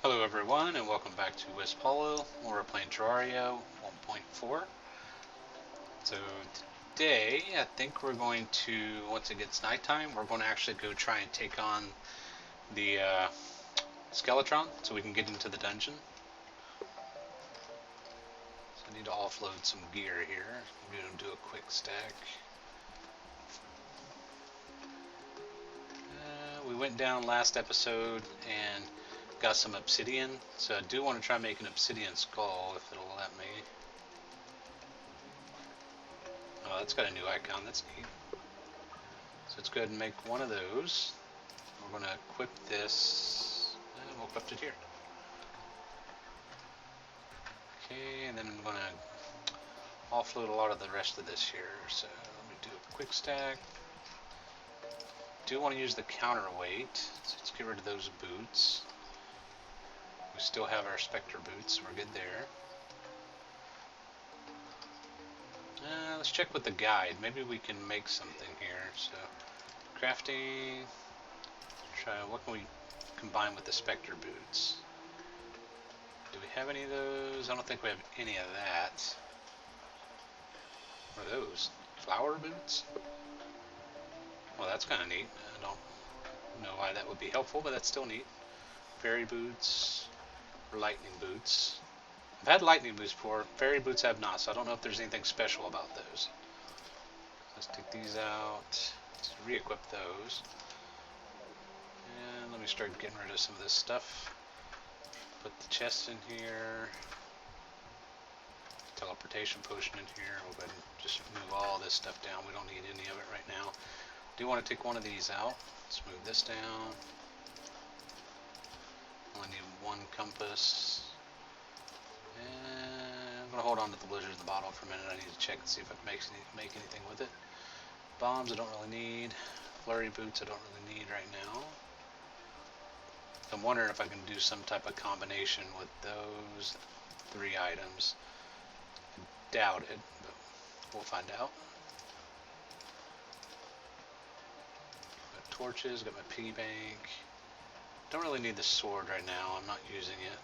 Hello everyone and welcome back to WispHollow. We're playing Terraria 1.4. So today I think we're going to, once it gets nighttime, we're going to actually go try and take on the Skeletron so we can get into the dungeon. So I need to offload some gear here. I'm going to do a quick stack. We went down last episode and got some obsidian, so I do want to try and make an obsidian skull if it'll let me. Oh, that's got a new icon, that's neat. So let's go ahead and make one of those. We're going to equip this, and we'll equip it here. Okay, and then I'm going to offload a lot of the rest of this here. So let me do a quick stack. Do want to use the counterweight, so let's get rid of those boots. We still have our Spectre boots, so we're good there. Let's check with the guide. Maybe we can make something here. So crafting. Try what can we combine with the Spectre boots? Do we have any of those? I don't think we have any of that. What are those? Flower boots? Well, that's kind of neat. I don't know why that would be helpful, but that's still neat. Fairy boots or lightning boots. I've had lightning boots before. Fairy boots have not, so I don't know if there's anything special about those. Let's take these out. Let's re-equip those. And let me start getting rid of some of this stuff. Put the chest in here. Teleportation potion in here. We'll go ahead and just move all this stuff down. We don't need any of it right now. Do want to take one of these out. Let's move this down. Only need one compass. And I'm going to hold on to the blizzard in the bottle for a minute. I need to check and see if I can make anything with it. Bombs I don't really need. Flurry boots I don't really need right now. I'm wondering if I can do some type of combination with those three items. I doubt it, but we'll find out. Got torches, got my piggy bank. Don't really need the sword right now, I'm not using it.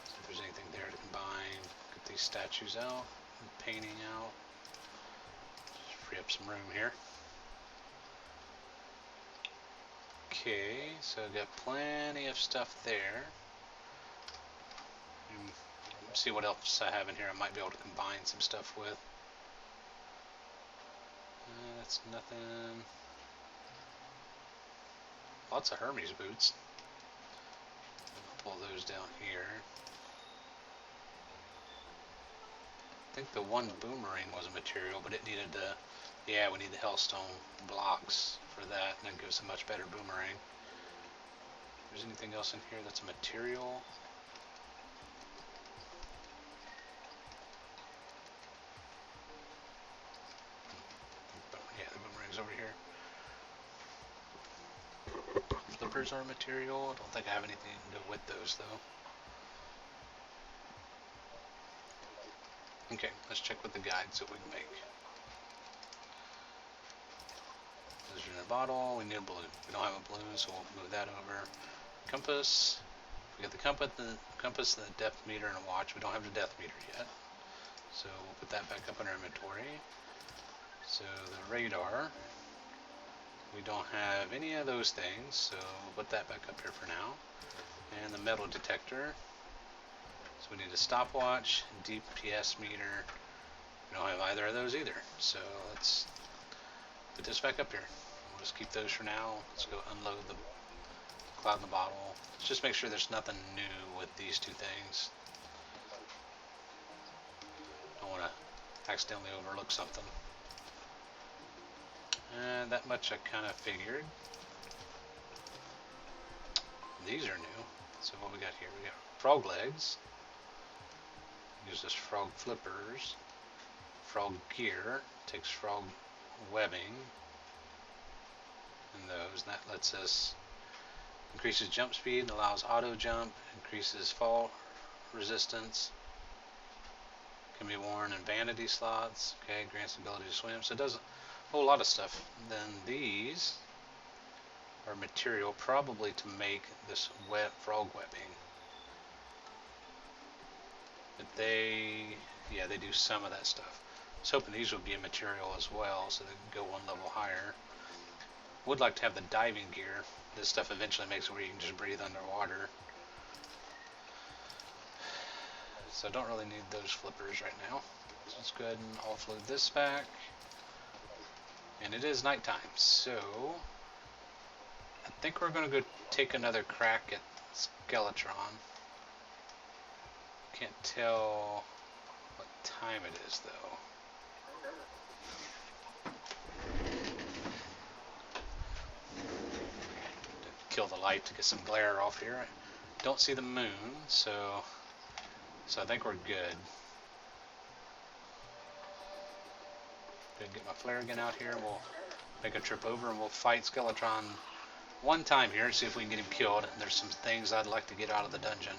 See if there's anything there to combine. Get these statues out, and painting out. Just free up some room here. Okay, so I've got plenty of stuff there. See what else I have in here I might be able to combine some stuff with. That's nothing. Lots of Hermes boots. I'll pull those down here. I think the one boomerang was a material, but it needed the, yeah, we need the hellstone blocks for that, and that gives a much better boomerang. If there's anything else in here that's a material. Yeah, the boomerang's over here. Flippers are a material. I don't think I have anything to do with those though. Okay, let's check with the guide so we can make. Those are in a bottle. We need a balloon. We don't have a balloon, so we'll move that over. Compass. We got the compass, the depth meter, and a watch. We don't have the depth meter yet, so we'll put that back up in our inventory. So the radar. We don't have any of those things, so we'll put that back up here for now. And the metal detector. So we need a stopwatch, DPS meter. We don't have either of those either. So let's put this back up here. We'll just keep those for now. Let's go unload the cloud in the bottle. Let's just make sure there's nothing new with these two things. Don't want to accidentally overlook something. And that much I kind of figured. These are new. So what we got here? We got frog legs. Use this frog flippers. Frog gear. Takes frog webbing. And those. And that lets us increases jump speed and allows auto jump. Increases fall resistance. Can be worn in vanity slots. Okay, grants the ability to swim. So it does a whole lot of stuff. Then these or material, probably to make this frog webbing. But yeah, they do some of that stuff. I was hoping these would be a material as well, so they can go one level higher. Would like to have the diving gear. This stuff eventually makes it where you can just breathe underwater. So I don't really need those flippers right now. So let's go ahead and offload this back. And it is nighttime, so I think we're going to go take another crack at Skeletron. Can't tell what time it is, though. Kill the light to get some glare off here. Don't see the moon, so I think we're good. Good, get my flare gun out here. We'll make a trip over and we'll fight Skeletron one time here and see if we can get him killed. And there's some things I'd like to get out of the dungeon.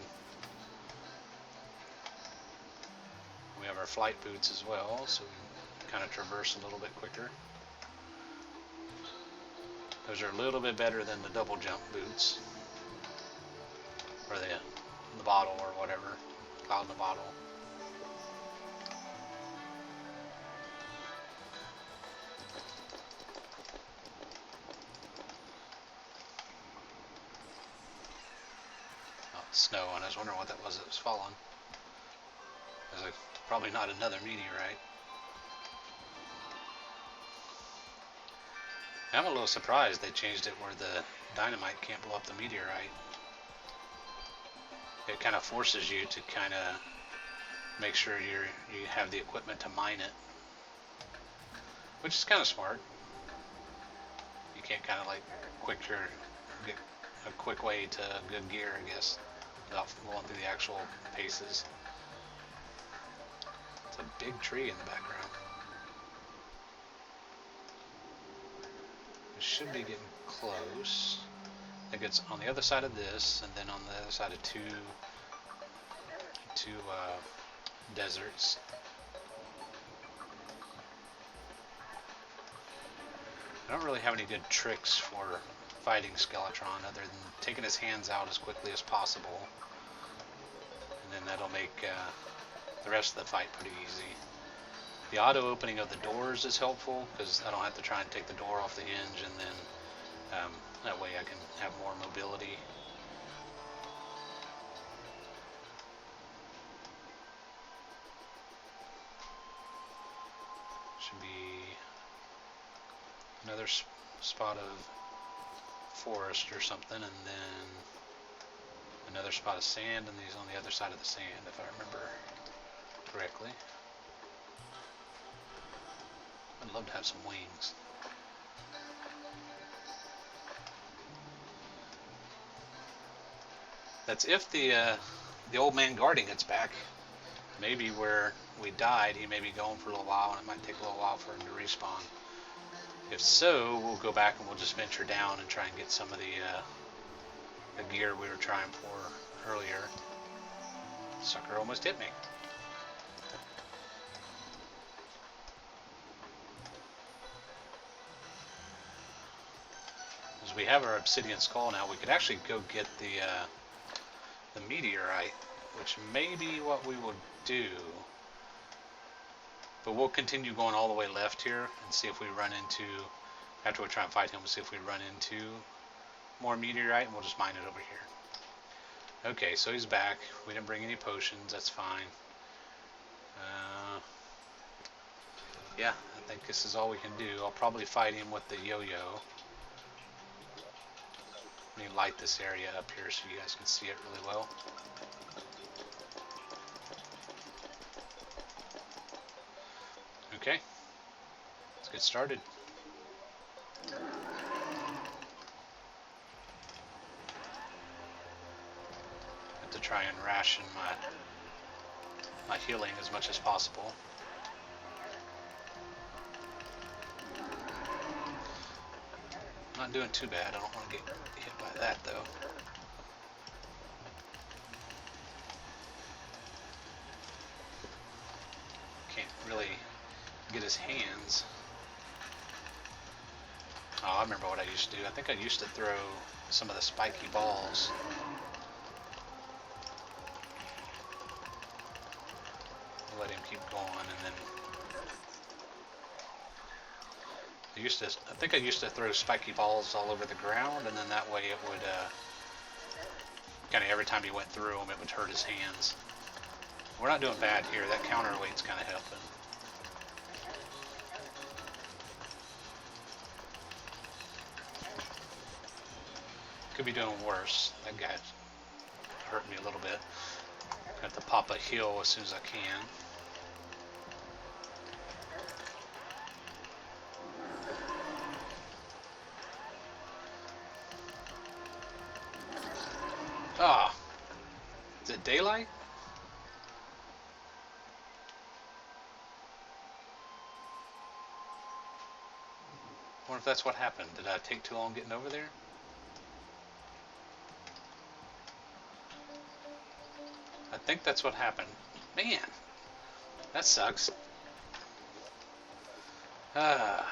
We have our flight boots as well, so we can kind of traverse a little bit quicker. Those are a little bit better than the double jump boots, or the bottle or whatever, cloud in the bottle. Oh, it's snow, and I was wondering what that was falling. I was like, probably not another meteorite. I'm a little surprised they changed it where the dynamite can't blow up the meteorite. It kind of forces you to kind of make sure you have the equipment to mine it, which is kind of smart. You can't kind of like get a quick way to good gear, I guess, without going through the actual paces. It's a big tree in the background. Should be getting close. I think it's on the other side of this, and then on the other side of two deserts. I don't really have any good tricks for fighting Skeletron other than taking his hands out as quickly as possible, and then that'll make the rest of the fight pretty easy. The auto opening of the doors is helpful because I don't have to try and take the door off the hinge, and then that way I can have more mobility. Should be another spot of forest or something, and then another spot of sand, and these on the other side of the sand, if I remember correctly. I'd love to have some wings. That's if the old man guarding gets back. Maybe where we died, he may be going for a little while, and it might take a little while for him to respawn. If so, we'll go back and we'll just venture down and try and get some of the gear we were trying for earlier. Sucker almost hit me. We have our obsidian skull now. We could actually go get the meteorite, which may be what we would do. But we'll continue going all the way left here and see if we run into, after we try and fight him, we'll see if we run into more meteorite, and we'll just mine it over here. Okay, so he's back. We didn't bring any potions. That's fine. Yeah, I think this is all we can do. I'll probably fight him with the yo-yo. Let me light this area up here so you guys can see it really well. Okay, let's get started. Have to try and ration my healing as much as possible. Not doing too bad. I don't want to get hit by that though. Can't really get his hands. Oh, I remember what I used to do. I think I used to throw some of the spiky balls. Let him keep going, and then I think I used to throw spiky balls all over the ground, and then that way it would kind of every time he went through them, it would hurt his hands. We're not doing bad here. That counterweight's kind of helping. Could be doing worse. That guy's hurt me a little bit. Got to pop a heal as soon as I can. Ah, is it daylight? I wonder if that's what happened. Did I take too long getting over there? I think that's what happened. Man, that sucks. Guess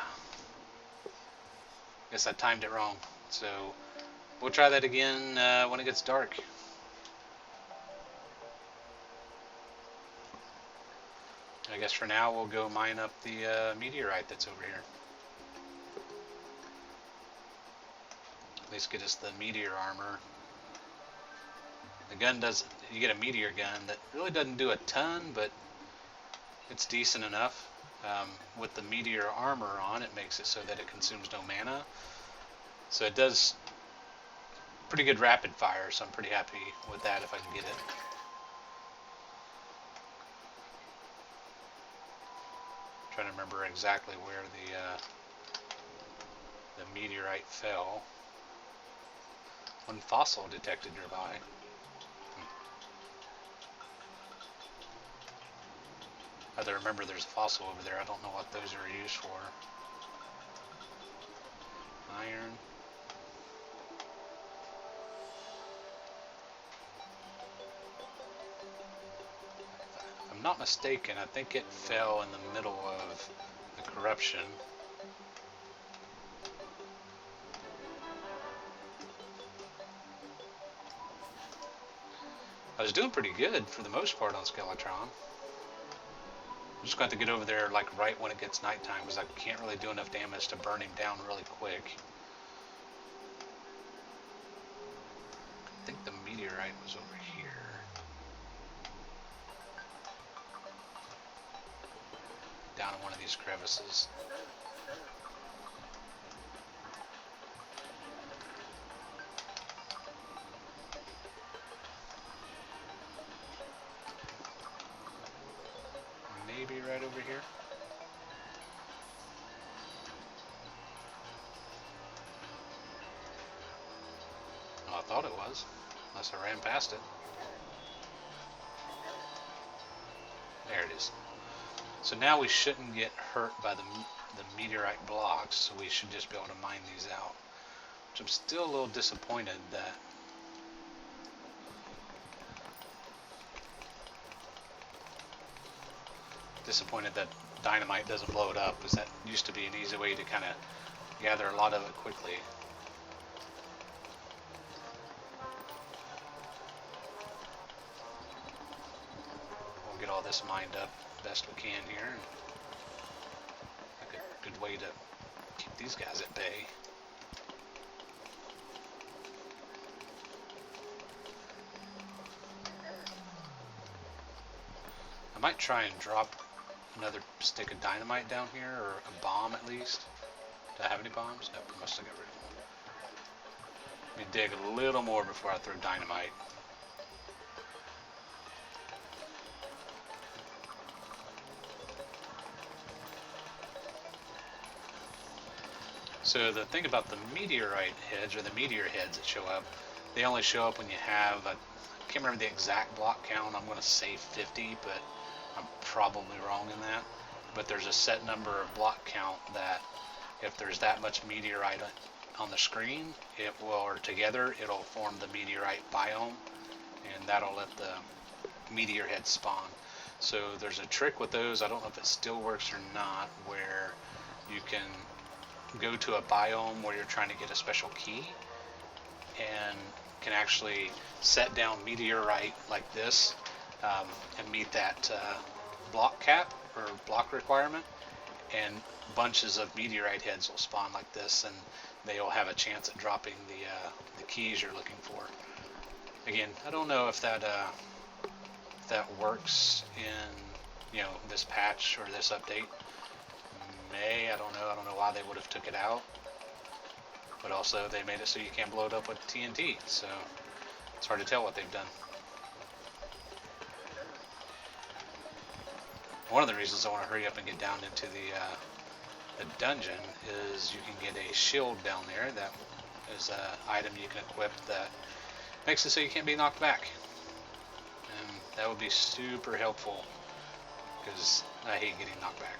I timed it wrong. So we'll try that again when it gets dark. I guess for now we'll go mine up the meteorite that's over here. At least get us the meteor armor. The gun does, you get a meteor gun that really doesn't do a ton, but it's decent enough. With the meteor armor on, it makes it so that it consumes no mana. So it does pretty good rapid fire, so I'm pretty happy with that if I can get it. I'm trying to remember exactly where the meteorite fell. One fossil detected nearby. I have to remember there's a fossil over there. I don't know what those are used for. Iron. If I'm not mistaken, I think it fell in the middle of the corruption. I was doing pretty good for the most part on Skeletron. I'm just going to have to get over there like right when it gets nighttime because I can't really do enough damage to burn him down really quick. I think the meteorite was over here. Down in one of these crevices. Maybe right over here. Oh, I thought it was, unless I ran past it. There it is. So now we shouldn't get hurt by the meteorite blocks, so we should just be able to mine these out. Which I'm still a little disappointed that dynamite doesn't blow it up, because that used to be an easy way to kind of gather a lot of it quickly. We'll get all this mined up best we can here. A good way to keep these guys at bay. I might try and drop another stick of dynamite down here, or a bomb at least. Do I have any bombs? Nope, I must have got rid of them. Let me dig a little more before I throw dynamite. So the thing about the meteorite heads, or the meteor heads that show up, they only show up when you have I can't remember the exact block count. I'm going to say 50, but I'm probably wrong in that. But there's a set number of block count that if there's that much meteorite on the screen, it will, or together, it'll form the meteorite biome, and that'll let the meteor head spawn. So there's a trick with those, I don't know if it still works or not, where you can go to a biome where you're trying to get a special key, and can actually set down meteorite like this, and meet that block cap or block requirement, and bunches of meteorite heads will spawn like this, and they'll have a chance at dropping the keys you're looking for. Again, I don't know if that works in this patch or this update. I don't know. I don't know why they would have took it out. But also they made it so you can't blow it up with TNT, so it's hard to tell what they've done. One of the reasons I want to hurry up and get down into the dungeon is you can get a shield down there that is an item you can equip that makes it so you can't be knocked back. And that would be super helpful because I hate getting knocked back.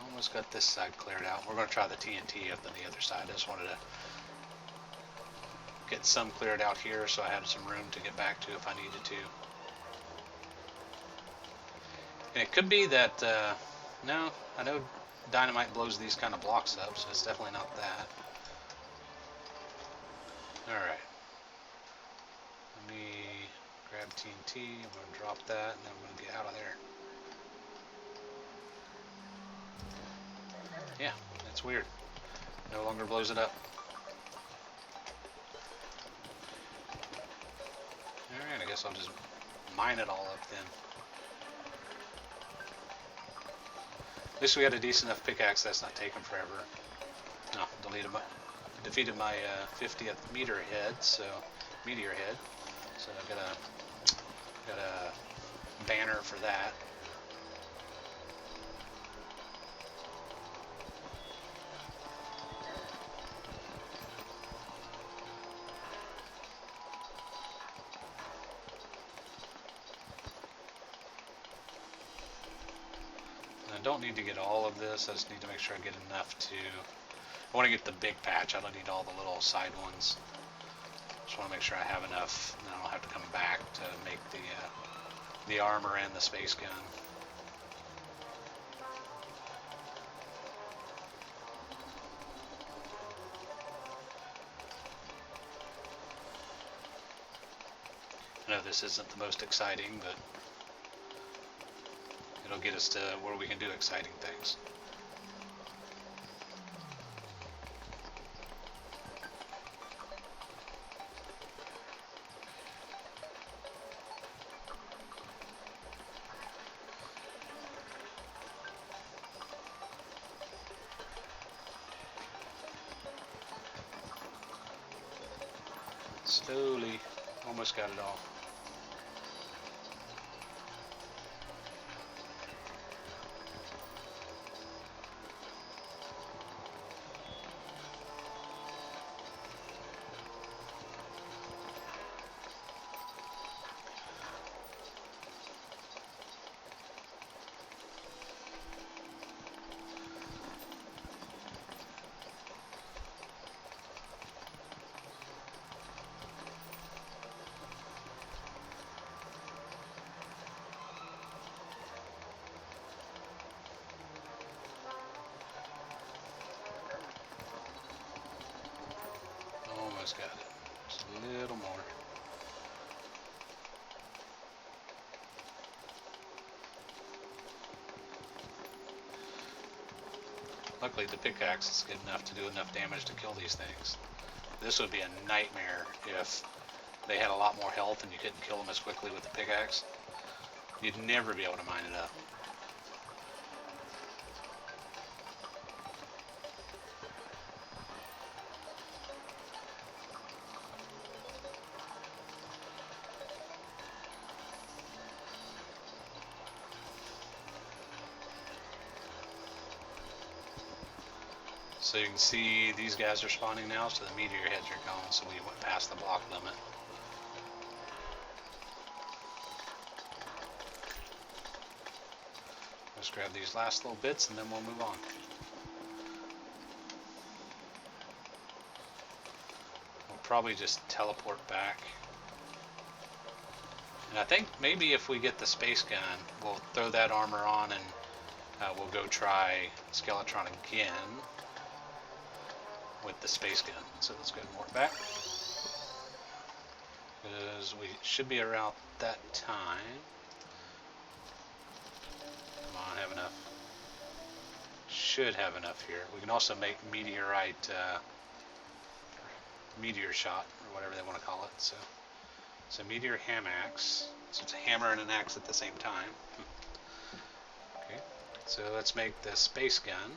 Almost got this side cleared out. We're going to try the TNT up on the other side. I just wanted to get some cleared out here so I have some room to get back to if I needed to. And it could be that, no, I know dynamite blows these kind of blocks up, so it's definitely not that. Alright. Let me grab TNT, I'm going to drop that, and then I'm going to get out of there. Yeah, that's weird. No longer blows it up. Alright, I guess I'll just mine it all up then. At least we had a decent enough pickaxe that's not taking forever. No, defeated my 50th meteor head, so I got a banner for that. I don't need to get all of this, I just need to make sure I get enough to... I want to get the big patch, I don't need all the little side ones. Just want to make sure I have enough, and I don't have to come back to make the armor and the space gun. I know this isn't the most exciting, but it'll get us to where we can do exciting things. Slowly, almost got it all. Got it. Just a little more. Luckily the pickaxe is good enough to do enough damage to kill these things. This would be a nightmare if they had a lot more health and you couldn't kill them as quickly with the pickaxe. You'd never be able to mine it up. So you can see these guys are spawning now, so the meteor heads are gone, so we went past the block limit. Let's grab these last little bits and then we'll move on. We'll probably just teleport back. And I think maybe if we get the space gun, we'll throw that armor on and we'll go try Skeletron again with the space gun. So let's go and warp back. Because we should be around that time. Come on, have enough. Should have enough here. We can also make meteorite, meteor shot, or whatever they want to call it. So meteor ham axe. So it's a hammer and an axe at the same time. Okay, so let's make the space gun.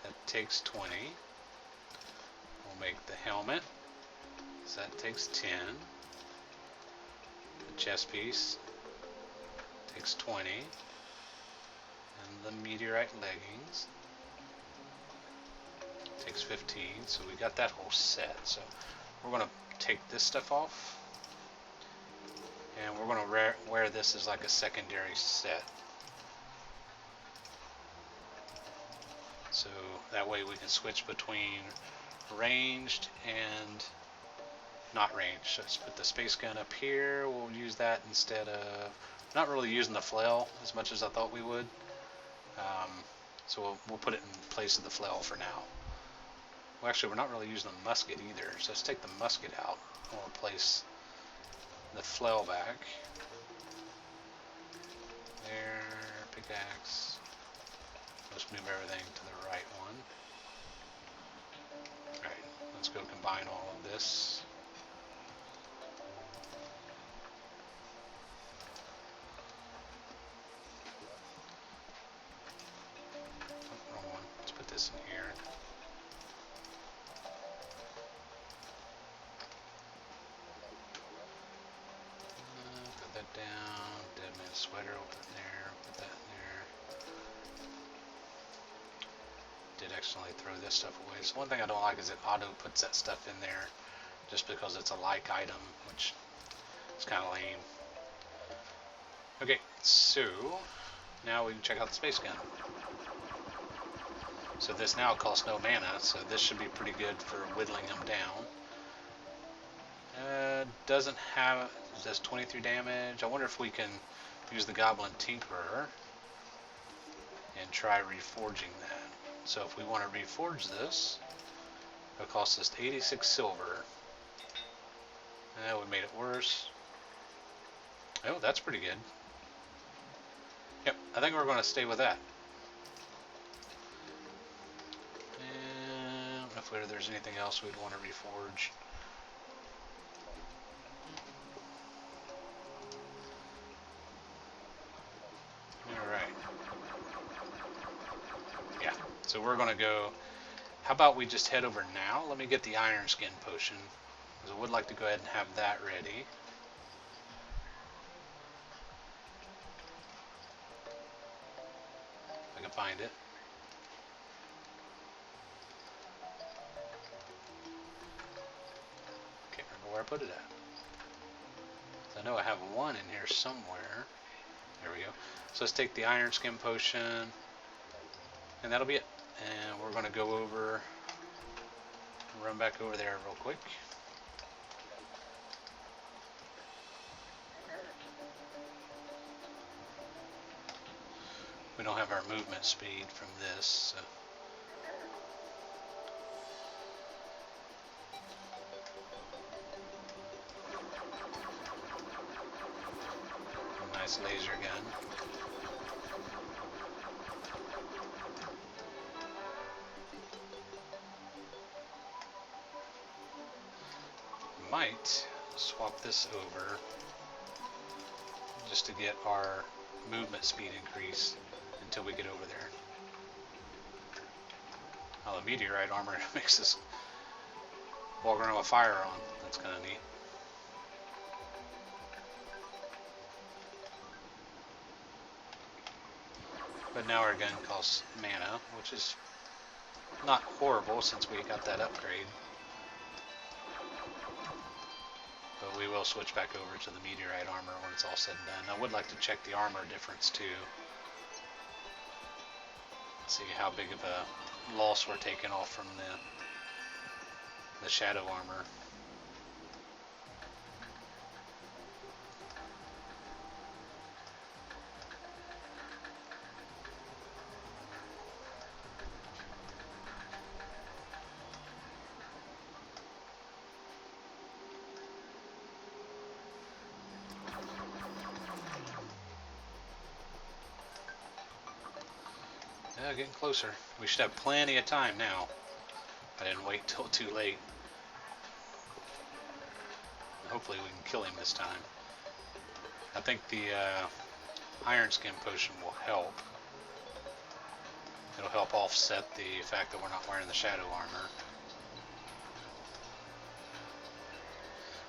That takes 20. We'll make the helmet. So that takes 10. The chest piece takes 20. And the meteorite leggings takes 15. So we got that whole set. So we're going to take this stuff off. And we're going to wear this as like a secondary set. So that way we can switch between ranged and not ranged. So let's put the space gun up here. We'll use that instead of not really using the flail as much as I thought we would. So we'll put it in place of the flail for now. Well, actually, we're not really using the musket either. So let's take the musket out. We'll replace the flail back. There, pickaxe. Let's move everything to the right one. Alright, let's go combine all of this. Oh, wrong one. Let's put this in here. Put that down. Dead man's sweater, we'll put in there. Put that in there. Did accidentally throw this stuff away. So one thing I don't like is it auto puts that stuff in there just because it's a like item, which is kind of lame. Okay, so now we can check out the space gun. So this now costs no mana, so this should be pretty good for whittling them down. Doesn't have, it does 23 damage. I wonder if we can use the Goblin Tinkerer and try reforging that. So if we want to reforge this, it'll cost us 86 silver. We made it worse. Oh, that's pretty good. Yep, I think we're going to stay with that. And I don't know if there's anything else we'd want to reforge. Alright. Yeah, so we're going to go... How about we just head over now? Let me get the Iron Skin Potion, because I would like to go ahead and have that ready. If I can find it. Can't remember where I put it at. I know I have one in here somewhere. There we go. So let's take the Iron Skin Potion, and that'll be it. And we're going to go over, run back over there real quick. We don't have our movement speed from this, so. A nice laser gun. Might swap this over just to get our movement speed increase until we get over there. Oh, the meteorite armor makes us walk around with fire on. That's kind of neat. But now our gun costs mana, which is not horrible since we got that upgrade. But we will switch back over to the meteorite armor when it's all said and done. I would like to check the armor difference too. See how big of a loss we're taking off from the shadow armor. Getting closer. We should have plenty of time now. I didn't wait till too late. Hopefully we can kill him this time. I think the iron skin potion will help. It'll help offset the fact that we're not wearing the shadow armor.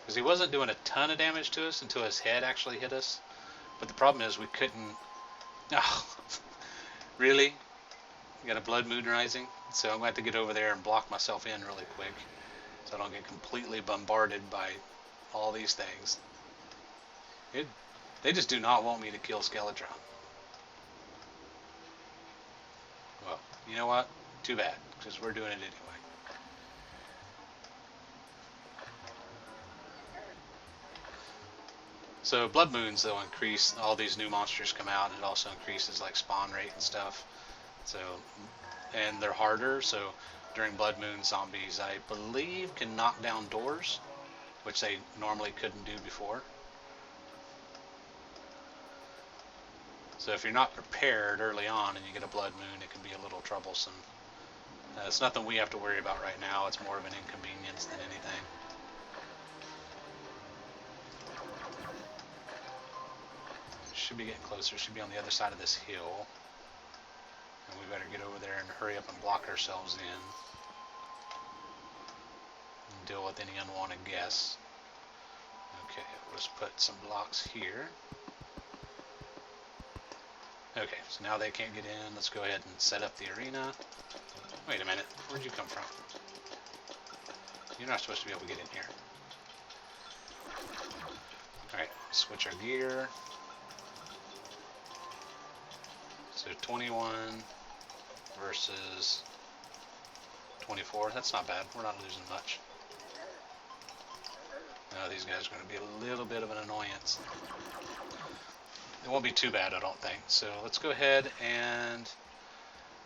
Because he wasn't doing a ton of damage to us until his head actually hit us. But the problem is we couldn't... Oh, really? You got a blood moon rising? So I'm going to have to get over there and block myself in really quick. So I don't get completely bombarded by all these things. They just do not want me to kill Skeletron. Well, you know what? Too bad, because we're doing it anyway. So blood moons, though, increase, all these new monsters come out, and it also increases like spawn rate and stuff. So, and they're harder, so during blood moon, zombies, I believe, can knock down doors, which they normally couldn't do before. So if you're not prepared early on and you get a blood moon, it can be a little troublesome. It's nothing we have to worry about right now. It's more of an inconvenience than anything. Should be getting closer. Should be on the other side of this hill. And we better get over there and hurry up and block ourselves in. And deal with any unwanted guests. Okay, let's put some blocks here. Okay, so now they can't get in. Let's go ahead and set up the arena. Wait a minute, where'd you come from? You're not supposed to be able to get in here. Alright, switch our gear. So 21 versus 24. That's not bad. We're not losing much. Now these guys are going to be a little bit of an annoyance. It won't be too bad, I don't think. So let's go ahead, and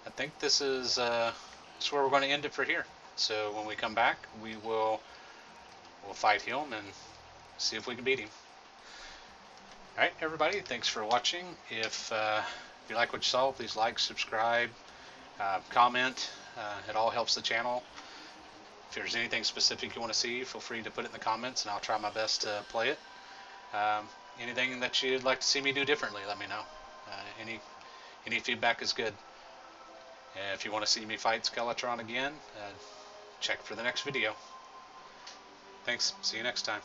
I think this is where we're going to end it for here. So when we come back, we'll fight him and see if we can beat him. All right, everybody, thanks for watching. If you like what you saw, please like, subscribe, comment. It all helps the channel. If there's anything specific you want to see, feel free to put it in the comments, and I'll try my best to play it. Anything that you'd like to see me do differently, let me know. Any feedback is good. If you want to see me fight Skeletron again, check for the next video. Thanks. See you next time.